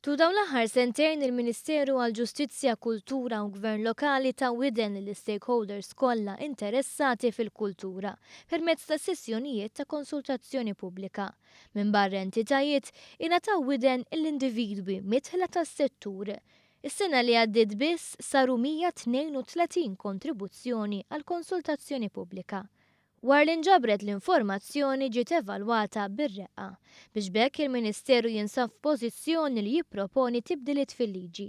Dawn l-aħħar sentejn il-Ministeru għall-Ġustizzja, Kultura u Gvern Lokali ta' widen lill-stakeholders kollha interessati fil-kultura permezz ta' sessjonijiet ta' konsultazzjoni pubblika. Minn barra entitajiet ingħataw widen l-individwi mitħla tas-settur. Is-sena li għaddiet biss saru 132 kontribuzzjoni għal konsultazzjoni pubblika. War li nġabret l-informazzjoni ġiet evalwata bir-reqqa biex bekk il-Ministeru jinsab f'pożizzjoni li jipproponi tibdiliet fil-liġi.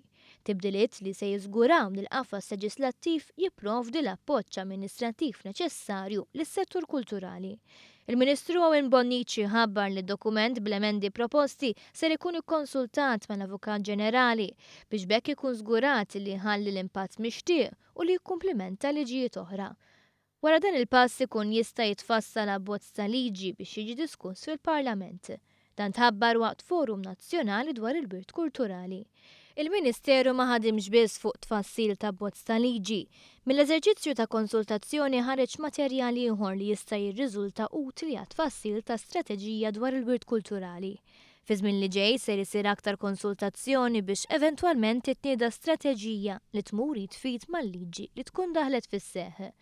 Tibdiliet li se jiżguraw li l-qafas leġislattiv jipprovdi l-appoġġ amministrattiv neċessarju lis-settur kulturali. Il-Ministru Owen Bonnici ħabbar li d-dokument bl-emendi proposti ser ikun ikkonsultat mal-Avukat Ġenerali biex bekk ikun żgurat li ħalli l-impatt mixtieq u li jikkumplimenta liġijiet oħra. Wara dan il-pass ikun jista' jitfassal abbozz ta' liġi biex jiġi diskuss fil-Parlament. Dan tħabbar waqt Forum Nazzjonali dwar il-Birt Kulturali. Il-Ministeru ma ħadimx biss fuq tfassil ta' abbozz ta' liġi. Mill-eżerċizzju ta' konsultazzjoni ħareġ materjali ieħor li jista' jirriżulta utli għat tfassil ta' strateġija dwar il-Birt Kulturali. Fi żmien li ġej ser isir aktar konsultazzjoni biex eventwalment titnieda strateġija li tmur jitfid mal-liġi li tkun daħlet fis-seħħ.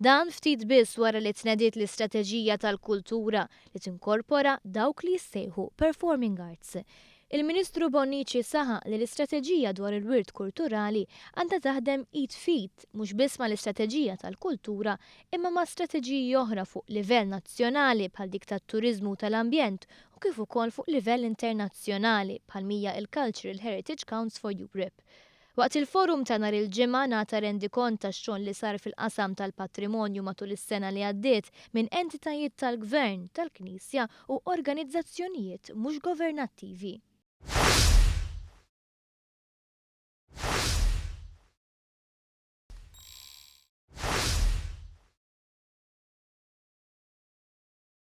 Dan ftit biss wara li tnediet l-istrateġija tal-kultura li tinkorpora dawk li jissejħu performing arts. Il-Ministru Bonnici saħaq li l-istrateġija dwar il-wirt kulturali għandha taħdem id fit mhux biss mal-istrateġija tal-kultura imma ma' strateġiji oħra fuq livell nazzjonali bħal dik tat-turiżmu tal-ambjent u kif ukoll fuq livell internazzjonali bħal mija il-Cultural Heritage Counts for Europe. Waqt il-forum ta' nhar il-ġimgħa ngħata rendikont tax-xogħol li sar fil-qasam tal-patrimonju matul is-sena li għaddiet minn entitajiet tal-Gvern, tal-Knisja u organizzazzjonijiet mhux governattivi.